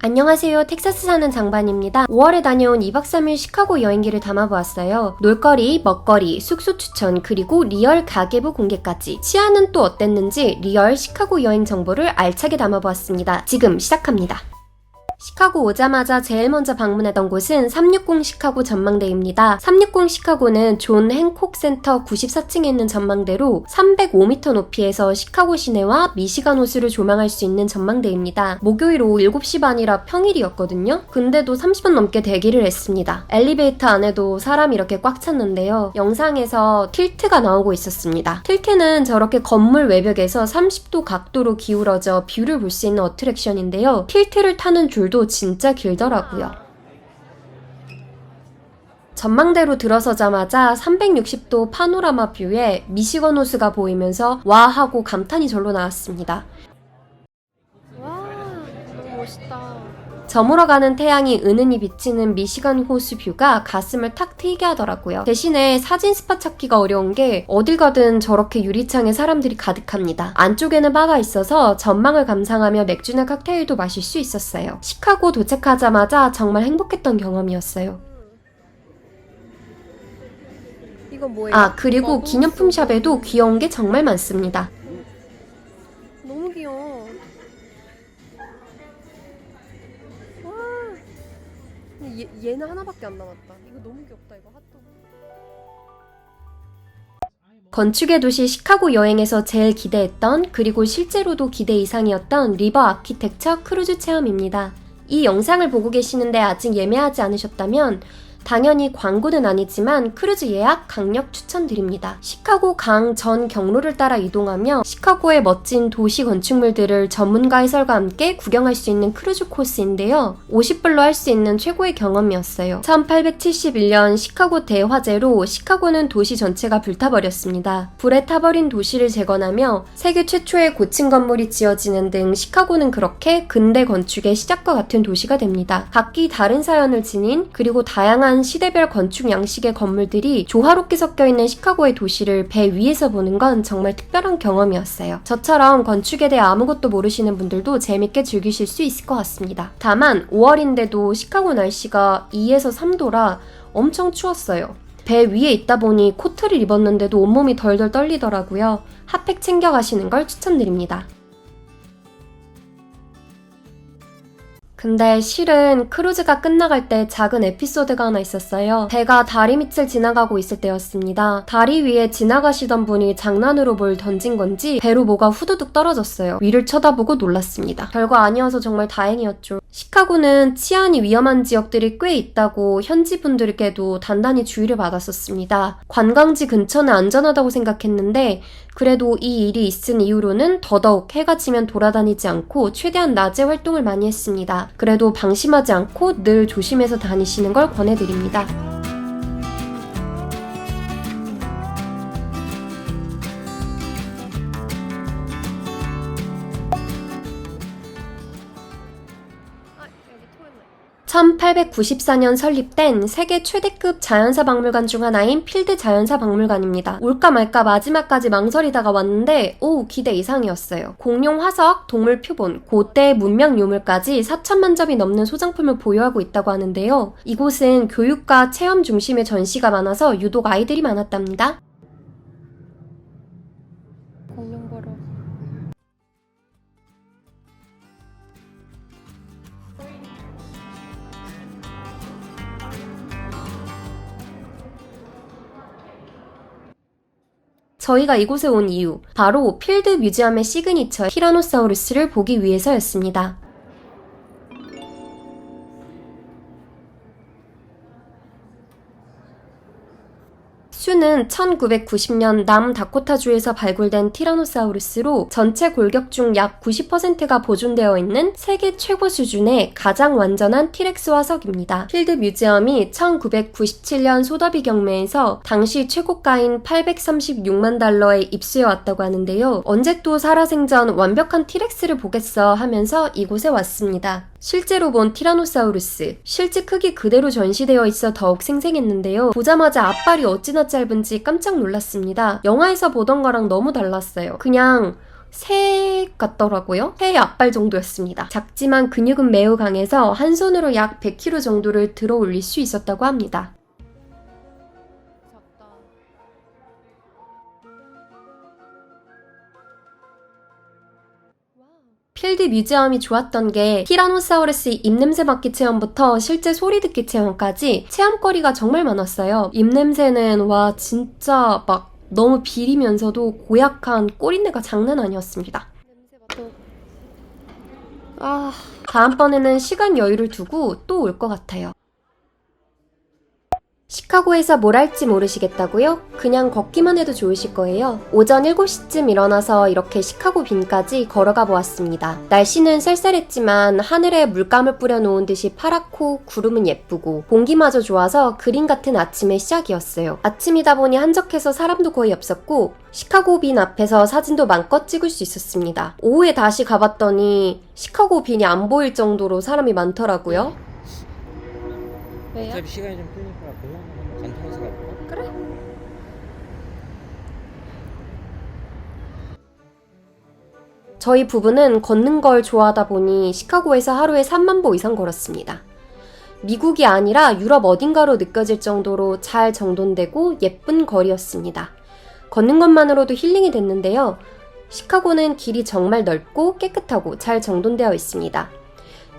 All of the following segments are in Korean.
안녕하세요. 텍사스 사는 장반입니다. 5월에 다녀온 2박 3일 시카고 여행기를 담아보았어요. 놀거리, 먹거리, 숙소 추천, 그리고 리얼 가계부 공개까지. 치안은 또 어땠는지 리얼 시카고 여행 정보를 알차게 담아보았습니다. 지금 시작합니다. 시카고 오자마자 제일 먼저 방문했던 곳은 360 시카고 전망대입니다. 360 시카고는 존 행콕 센터 94층에 있는 전망대로 305m 높이에서 시카고 시내와 미시간 호수를 조망할 수 있는 전망대입니다. 목요일 오후 7시 반이라 평일이었거든요. 근데도 30분 넘게 대기를 했습니다. 엘리베이터 안에도 사람이 이렇게 꽉 찼는데요. 영상에서 틸트가 나오고 있었습니다. 틸트는 저렇게 건물 외벽에서 30도 각도로 기울어져 뷰를 볼 수 있는 어트랙션인데요. 틸트를 타는 줄도 진짜 길더라고요. 전망대로 들어서자마자 360도 파노라마 뷰에 미시건 호수가 보이면서 와 하고 감탄이 절로 나왔습니다. 와, 너무 멋있다. 저물어 가는 태양이 은은히 비치는 미시간 호수 뷰가 가슴을 탁 트이게 하더라고요. 대신에 사진 스팟 찾기가 어려운 게 어딜 가든 저렇게 유리창에 사람들이 가득합니다. 안쪽에는 바가 있어서 전망을 감상하며 맥주나 칵테일도 마실 수 있었어요. 시카고 도착하자마자 정말 행복했던 경험이었어요. 이건 뭐예요? 그리고 기념품 샵에도 귀여운 게 정말 많습니다. 너무 귀여워. 와, 얘는 하나밖에 안 남았다. 이거 너무 귀엽다. 이거 핫도그. 건축의 도시 시카고 여행에서 제일 기대했던, 그리고 실제로도 기대 이상이었던 리버 아키텍처 크루즈 체험입니다. 이 영상을 보고 계시는데 아직 예매하지 않으셨다면 당연히 광고는 아니지만 크루즈 예약 강력 추천드립니다. 시카고 강 전 경로를 따라 이동하며 시카고의 멋진 도시 건축물들을 전문가 해설과 함께 구경할 수 있는 크루즈 코스인데요. 50불로 할 수 있는 최고의 경험이었어요. 1871년 시카고 대화재로 시카고는 도시 전체가 불타버렸습니다. 불에 타버린 도시를 재건하며 세계 최초의 고층 건물이 지어지는 등 시카고는 그렇게 근대 건축의 시작과 같은 도시가 됩니다. 각기 다른 사연을 지닌, 그리고 다양한 시대별 건축 양식의 건물들이 조화롭게 섞여있는 시카고의 도시를 배 위에서 보는 건 정말 특별한 경험이었어요. 저처럼 건축에 대해 아무것도 모르시는 분들도 재밌게 즐기실 수 있을 것 같습니다. 다만 5월인데도 시카고 날씨가 2에서 3도라 엄청 추웠어요. 배 위에 있다 보니 코트를 입었는데도 온몸이 덜덜 떨리더라고요. 핫팩 챙겨가시는 걸 추천드립니다. 근데 실은 크루즈가 끝나갈 때 작은 에피소드가 하나 있었어요. 배가 다리 밑을 지나가고 있을 때였습니다. 다리 위에 지나가시던 분이 장난으로 뭘 던진 건지 배로 뭐가 후두둑 떨어졌어요. 위를 쳐다보고 놀랐습니다. 별거 아니어서 정말 다행이었죠. 시카고는 치안이 위험한 지역들이 꽤 있다고 현지 분들께도 단단히 주의를 받았었습니다. 관광지 근처는 안전하다고 생각했는데 그래도 이 일이 있은 이후로는 더더욱 해가 지면 돌아다니지 않고 최대한 낮에 활동을 많이 했습니다. 그래도 방심하지 않고 늘 조심해서 다니시는 걸 권해드립니다. 여기 토했네. 1894년 설립된 세계 최대급 자연사 박물관 중 하나인 필드 자연사 박물관입니다. 올까 말까 마지막까지 망설이다가 왔는데 기대 이상이었어요. 공룡 화석, 동물 표본, 고대 문명 유물까지 4천만 점이 넘는 소장품을 보유하고 있다고 하는데요. 이곳은 교육과 체험 중심의 전시가 많아서 유독 아이들이 많았답니다. 공룡 보러. 저희가 이곳에 온 이유, 바로 필드 뮤지엄의 시그니처 티라노사우루스를 보기 위해서였습니다. 수는 1990년 남다코타주에서 발굴된 티라노사우루스로 전체 골격 중 약 90%가 보존되어 있는 세계 최고 수준의 가장 완전한 티렉스 화석입니다. 필드 뮤지엄이 1997년 소더비 경매에서 당시 최고가인 836만 달러에 입수해왔다고 하는데요. 언제 또 살아생전 완벽한 티렉스를 보겠어 하면서 이곳에 왔습니다. 실제로 본 티라노사우루스, 실제 크기 그대로 전시되어 있어 더욱 생생했는데요. 보자마자 앞발이 어찌나 짧은지 깜짝 놀랐습니다. 영화에서 보던 거랑 너무 달랐어요. 그냥 새 같더라고요. 새의 앞발 정도였습니다. 작지만 근육은 매우 강해서 한 손으로 약 100kg 정도를 들어 올릴 수 있었다고 합니다. 작다. 와우. 필드 뮤지엄이 좋았던 게 티라노사우루스 입냄새 맡기 체험부터 실제 소리 듣기 체험까지 체험거리가 정말 많았어요. 입냄새는 와 진짜 막 너무 비리면서도 고약한 꼬린내가 장난 아니었습니다. 냄새 맡아. 아, 다음번에는 시간 여유를 두고 또 올 것 같아요. 시카고에서 뭘 할지 모르시겠다고요? 그냥 걷기만 해도 좋으실 거예요. 오전 7시쯤 일어나서 이렇게 시카고 빈까지 걸어가 보았습니다. 날씨는 쌀쌀했지만 하늘에 물감을 뿌려놓은 듯이 파랗고 구름은 예쁘고 공기마저 좋아서 그림 같은 아침의 시작이었어요. 아침이다 보니 한적해서 사람도 거의 없었고 시카고 빈 앞에서 사진도 마음껏 찍을 수 있었습니다. 오후에 다시 가봤더니 시카고 빈이 안 보일 정도로 사람이 많더라고요. 왜요? 어차피 시간이 좀 풀리니까 공원 한번 간통해서 가볼까? 그래? 저희 부부는 걷는 걸 좋아하다 보니 시카고에서 하루에 3만 보 이상 걸었습니다. 미국이 아니라 유럽 어딘가로 느껴질 정도로 잘 정돈되고 예쁜 거리였습니다. 걷는 것만으로도 힐링이 됐는데요. 시카고는 길이 정말 넓고 깨끗하고 잘 정돈되어 있습니다.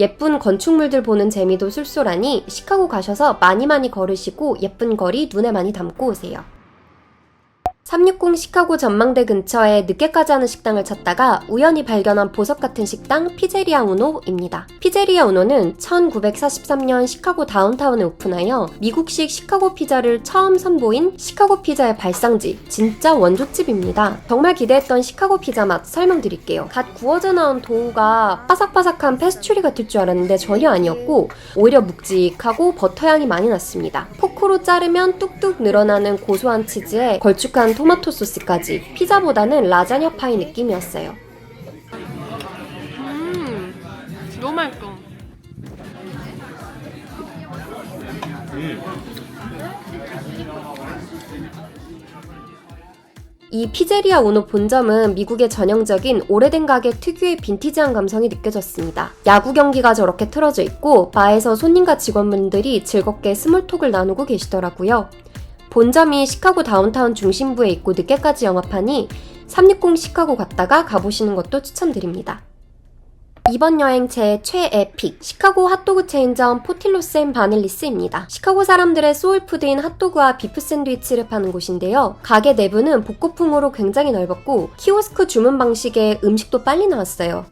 예쁜 건축물들 보는 재미도 쏠쏠하니 시카고 가셔서 많이 걸으시고 예쁜 거리 눈에 많이 담고 오세요. 360 시카고 전망대 근처에 늦게까지 하는 식당을 찾다가 우연히 발견한 보석 같은 식당 피제리아 우노입니다. 피제리아 우노는 1943년 시카고 다운타운에 오픈하여 미국식 시카고 피자를 처음 선보인 시카고 피자의 발상지, 진짜 원조집입니다. 정말 기대했던 시카고 피자 맛 설명드릴게요. 갓 구워져 나온 도우가 바삭바삭한 페스츄리 같을 줄 알았는데 전혀 아니었고 오히려 묵직하고 버터향이 많이 났습니다. 포크로 자르면 뚝뚝 늘어나는 고소한 치즈에 걸쭉한 토마토 소스까지 피자보다는 라자냐 파이 느낌이었어요. 너무 맛있어. 이 피제리아 우노 본점은 미국의 전형적인 오래된 가게 특유의 빈티지한 감성이 느껴졌습니다. 야구 경기가 저렇게 틀어져 있고 바에서 손님과 직원분들이 즐겁게 스몰톡을 나누고 계시더라고요. 본점이 시카고 다운타운 중심부에 있고 늦게까지 영업하니 360 시카고 갔다가 가보시는 것도 추천드립니다. 이번 여행 제 최애 픽, 시카고 핫도그 체인점 포틸로스 앤 바닐리스입니다. 시카고 사람들의 소울푸드인 핫도그와 비프 샌드위치를 파는 곳인데요. 가게 내부는 복고풍으로 굉장히 넓었고 키오스크 주문 방식의 음식도 빨리 나왔어요.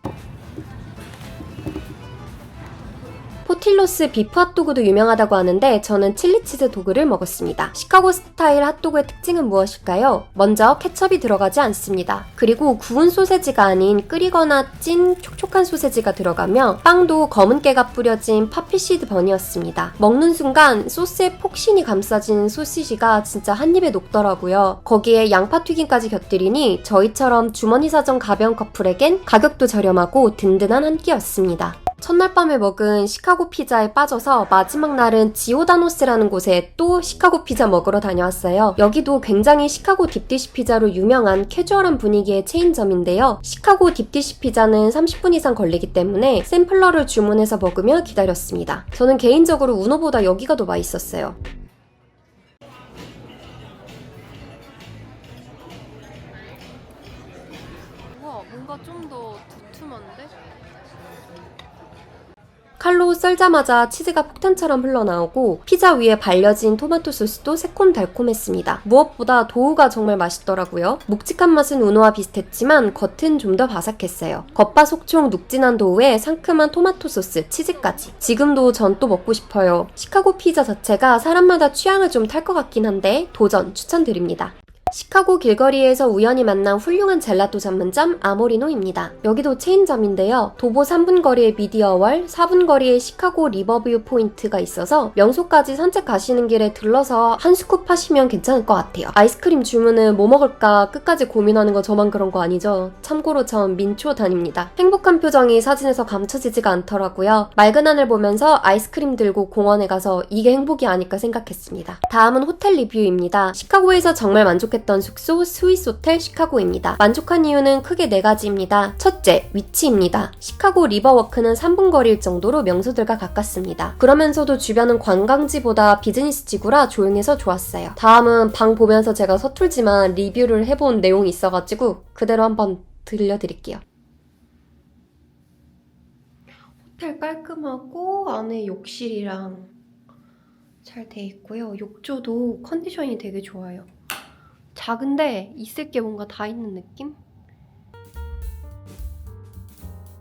포틸로스 비프 핫도그도 유명하다고 하는데 저는 칠리치즈 도그를 먹었습니다. 시카고 스타일 핫도그의 특징은 무엇일까요? 먼저 케첩이 들어가지 않습니다. 그리고 구운 소세지가 아닌 끓이거나 찐 촉촉한 소세지가 들어가며 빵도 검은 깨가 뿌려진 파피시드 번이었습니다. 먹는 순간 소스에 폭신이 감싸진 소시지가 진짜 한 입에 녹더라고요. 거기에 양파 튀김까지 곁들이니 저희처럼 주머니 사정 가벼운 커플에겐 가격도 저렴하고 든든한 한 끼였습니다. 첫날 밤에 먹은 시카고 피자에 빠져서 마지막 날은 지오다노스라는 곳에 또 시카고 피자 먹으러 다녀왔어요. 여기도 굉장히 시카고 딥디시 피자로 유명한 캐주얼한 분위기의 체인점인데요. 시카고 딥디시 피자는 30분 이상 걸리기 때문에 샘플러를 주문해서 먹으며 기다렸습니다. 저는 개인적으로 우노보다 여기가 더 맛있었어요. 우와, 뭔가 좀 더 두툼한데? 칼로 썰자마자 치즈가 폭탄처럼 흘러나오고 피자 위에 발려진 토마토 소스도 새콤달콤했습니다. 무엇보다 도우가 정말 맛있더라고요. 묵직한 맛은 우노와 비슷했지만 겉은 좀 더 바삭했어요. 겉바속촉 눅진한 도우에 상큼한 토마토 소스, 치즈까지. 지금도 전 또 먹고 싶어요. 시카고 피자 자체가 사람마다 취향을 좀 탈 것 같긴 한데 도전 추천드립니다. 시카고 길거리에서 우연히 만난 훌륭한 젤라또 전문점 아모리노입니다. 여기도 체인점인데요. 도보 3분 거리에 미디어월, 4분 거리에 시카고 리버뷰 포인트가 있어서 명소까지 산책 가시는 길에 들러서 한 스쿱 하시면 괜찮을 것 같아요. 아이스크림 주문은 뭐 먹을까 끝까지 고민하는 거 저만 그런 거 아니죠? 참고로 전 민초 다닙니다. 행복한 표정이 사진에서 감춰지지가 않더라고요. 맑은 하늘 보면서 아이스크림 들고 공원에 가서 이게 행복이 아닐까 생각했습니다. 다음은 호텔 리뷰입니다. 시카고에서 정말 만족했던 만족했던 숙소 스위스호텔 시카고입니다. 만족한 이유는 크게 4가지입니다. 첫째, 위치입니다. 시카고 리버워크는 3분 거리일 정도로 명소들과 가깝습니다. 그러면서도 주변은 관광지보다 비즈니스 지구라 조용해서 좋았어요. 다음은 방 보면서 제가 서툴지만 리뷰를 해본 내용이 있어가지고 그대로 한번 들려드릴게요. 호텔 깔끔하고 안에 욕실이랑 잘 돼 있고요. 욕조도 컨디션이 되게 좋아요. 작은데 있을 게 뭔가 다 있는 느낌?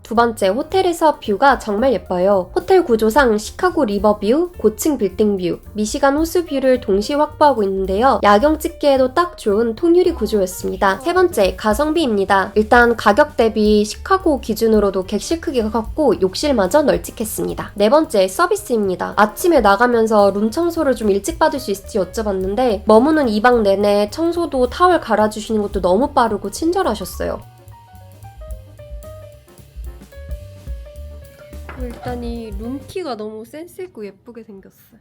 두 번째, 호텔에서 뷰가 정말 예뻐요. 호텔 구조상 시카고 리버뷰, 고층 빌딩뷰, 미시간 호수뷰를 동시에 확보하고 있는데요. 야경 찍기에도 딱 좋은 통유리 구조였습니다. 세 번째, 가성비입니다. 일단 가격 대비 시카고 기준으로도 객실 크기가 컸고 욕실마저 널찍했습니다. 네 번째, 서비스입니다. 아침에 나가면서 룸 청소를 좀 일찍 받을 수 있을지 여쭤봤는데 머무는 2박 내내 청소도 타월 갈아주시는 것도 너무 빠르고 친절하셨어요. 일단 이 룸키가 너무 센스있고 예쁘게 생겼어요.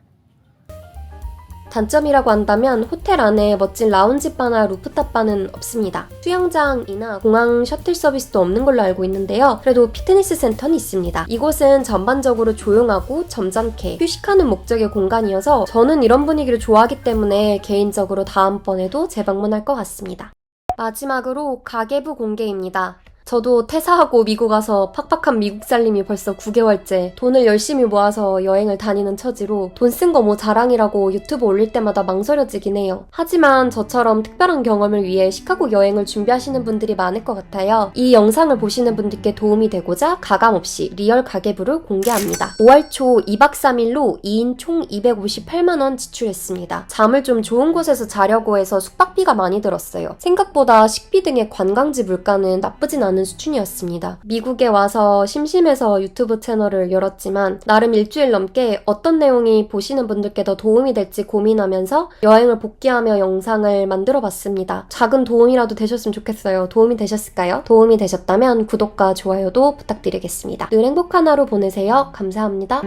단점이라고 한다면 호텔 안에 멋진 라운지바나 루프탑바는 없습니다. 수영장이나 공항 셔틀 서비스도 없는 걸로 알고 있는데요. 그래도 피트니스 센터는 있습니다. 이곳은 전반적으로 조용하고 점잖게 휴식하는 목적의 공간이어서 저는 이런 분위기를 좋아하기 때문에 개인적으로 다음번에도 재방문할 것 같습니다. 마지막으로 가계부 공개입니다. 저도 퇴사하고 미국 와서 팍팍한 미국 살림이 벌써 9개월째 돈을 열심히 모아서 여행을 다니는 처지로 돈 쓴 거 뭐 자랑이라고 유튜브 올릴 때마다 망설여지긴 해요. 하지만 저처럼 특별한 경험을 위해 시카고 여행을 준비하시는 분들이 많을 것 같아요. 이 영상을 보시는 분들께 도움이 되고자 가감없이 리얼 가계부를 공개합니다. 5월 초 2박 3일로 2인 총 258만원 지출했습니다. 잠을 좀 좋은 곳에서 자려고 해서 숙박비가 많이 들었어요. 생각보다 식비 등의 관광지 물가는 나쁘진 않은 수준이었습니다. 미국에 와서 심심해서 유튜브 채널을 열었지만 나름 일주일 넘게 어떤 내용이 보시는 분들께 더 도움이 될지 고민하면서 여행을 복귀하며 영상을 만들어 봤습니다. 작은 도움이라도 되셨으면 좋겠어요. 도움이 되셨을까요? 도움이 되셨다면 구독과 좋아요도 부탁드리겠습니다. 늘 행복한 하루 보내세요. 감사합니다.